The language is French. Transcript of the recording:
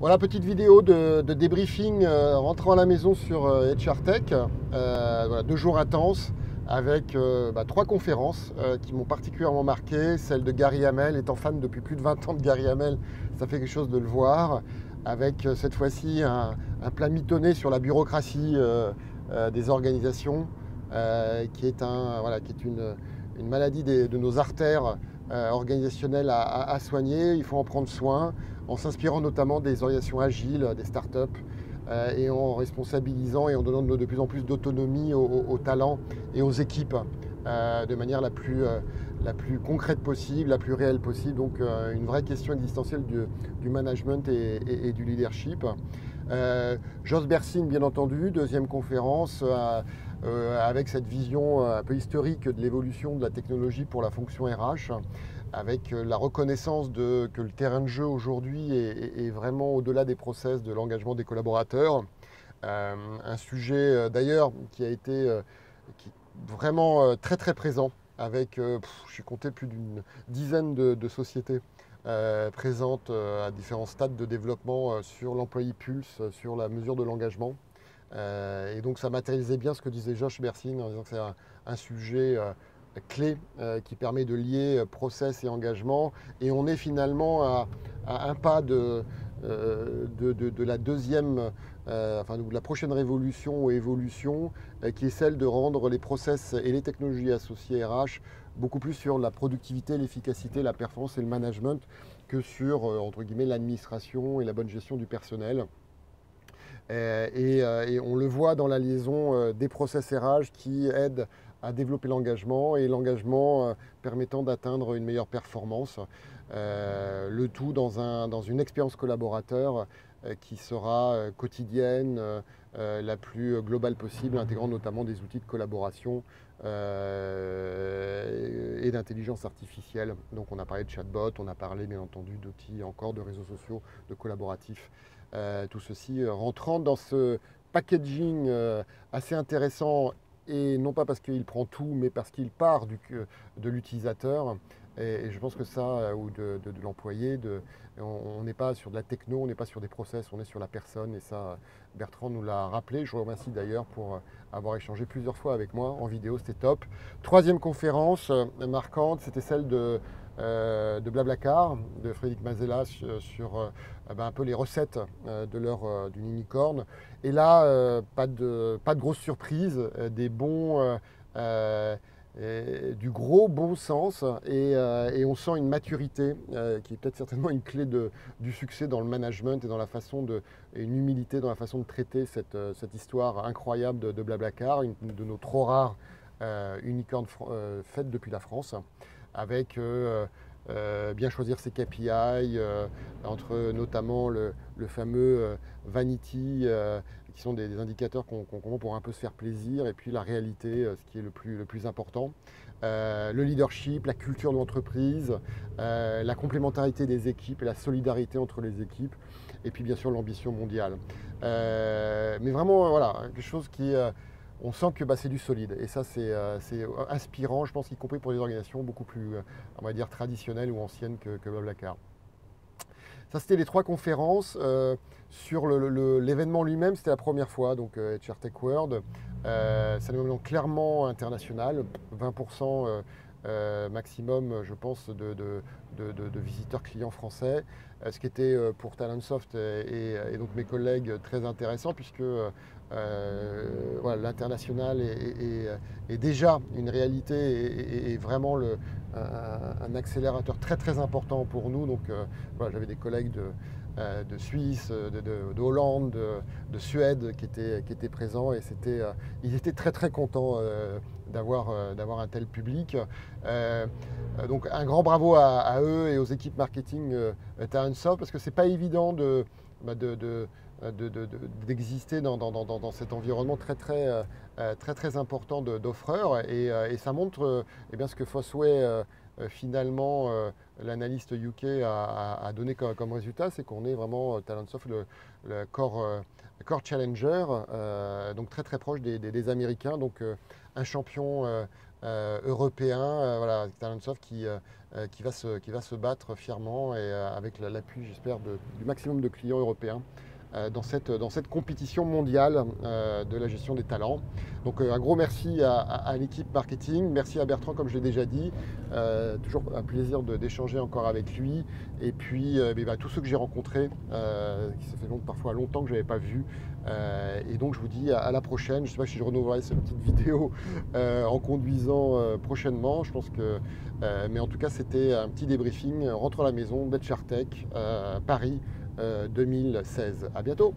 Voilà, petite vidéo de débriefing rentrant à la maison sur HR Tech. Voilà, 2 jours intenses avec 3 conférences qui m'ont particulièrement marqué. Celle de Gary Hamel, étant fan depuis plus de 20 ans de Gary Hamel, ça fait quelque chose de le voir. Avec cette fois-ci un plat mitonné sur la bureaucratie des organisations, qui est, une maladie de nos artères organisationnelles à soigner. Il faut en prendre soin en s'inspirant notamment des organisations agiles, des startups, et en responsabilisant et en donnant de plus en plus d'autonomie aux talents et aux équipes de manière la plus concrète possible, la plus réelle possible. Donc une vraie question existentielle du management et du leadership. Jos Bersin, bien entendu, deuxième conférence, avec cette vision un peu historique de l'évolution de la technologie pour la fonction RH, avec la reconnaissance que le terrain de jeu aujourd'hui est vraiment au-delà des process de l'engagement des collaborateurs. Un sujet d'ailleurs qui a été vraiment très très présent avec, je suis compté plus d'une dizaine de sociétés présentes à différents stades de développement sur l'employé pulse, sur la mesure de l'engagement. Et donc ça matérialisait bien ce que disait Josh Bersin en disant que c'est un sujet clé qui permet de lier process et engagement. Et on est finalement à un pas de la deuxième, de la prochaine révolution ou évolution, qui est celle de rendre les process et les technologies associées RH beaucoup plus sur la productivité, l'efficacité, la performance et le management que sur, entre guillemets, l'administration et la bonne gestion du personnel. Et on le voit dans la liaison des process RH qui aident à développer l'engagement et l'engagement permettant d'atteindre une meilleure performance. Le tout dans une expérience collaborateur qui sera quotidienne, la plus globale possible, intégrant notamment des outils de collaboration et d'intelligence artificielle. Donc on a parlé de chatbot, on a parlé bien entendu d'outils encore de réseaux sociaux, de collaboratifs. Tout ceci rentrant dans ce packaging assez intéressant, et non pas parce qu'il prend tout, mais parce qu'il part de l'utilisateur. Et je pense que ça, ou de l'employé, on n'est pas sur de la techno, on n'est pas sur des process, on est sur la personne. Et ça, Bertrand nous l'a rappelé. Je vous remercie d'ailleurs pour avoir échangé plusieurs fois avec moi en vidéo, c'était top. Troisième conférence marquante, c'était celle de Blablacar, de Frédéric Mazella sur un peu les recettes d'une unicorn. Et là, pas de grosse surprise, du gros bon sens, et on sent une maturité qui est peut-être certainement une clé du succès dans le management et dans la façon et une humilité dans la façon de traiter cette histoire incroyable de Blablacar, une de nos trop rares unicorns faites depuis la France, avec bien choisir ses KPI, entre notamment le fameux Vanity, qui sont des indicateurs qu'on comprend pour un peu se faire plaisir, et puis la réalité, ce qui est le plus important. Le leadership, la culture de l'entreprise, la complémentarité des équipes et la solidarité entre les équipes, et puis bien sûr l'ambition mondiale. Mais vraiment, voilà, quelque chose qui... on sent que c'est du solide, et ça c'est inspirant, je pense, y compris pour des organisations beaucoup plus, on va dire, traditionnelles ou anciennes que Blablacar. Ça, c'était les 3 conférences. Sur l'événement lui-même, c'était la première fois, donc HR Tech World. C'est un événement clairement international, 20% maximum, je pense, de visiteurs clients français, ce qui était pour Talentsoft et donc mes collègues très intéressant, puisque voilà, l'international est déjà une réalité et vraiment un accélérateur très très important pour nous. Donc voilà, j'avais des collègues de Suisse, de Hollande, de Suède qui étaient présents, et ils étaient très très contents d'avoir un tel public. Donc un grand bravo à eux et aux équipes marketing Talentsoft, parce que c'est pas évident d'exister dans cet environnement très très important d'offreurs, et ça montre bien ce que Fosway finalement l'analyste UK a donné comme résultat, c'est qu'on est vraiment Talentsoft le core challenger, donc très très proche des Américains, donc un champion européen, voilà, avec Talentsoft qui va se battre fièrement et avec l'appui, j'espère, du maximum de clients européens dans cette compétition mondiale de la gestion des talents. Donc un gros merci à l'équipe marketing, merci à Bertrand comme je l'ai déjà dit, toujours un plaisir d'échanger encore avec lui, et puis tous ceux que j'ai rencontrés, qui ça fait parfois longtemps que je n'avais pas vu, et donc je vous dis à la prochaine. Je ne sais pas si je renouvellerai cette petite vidéo en conduisant prochainement, je pense que, mais en tout cas c'était un petit débriefing, rentre à la maison d'HRTech Paris 2016. À bientôt.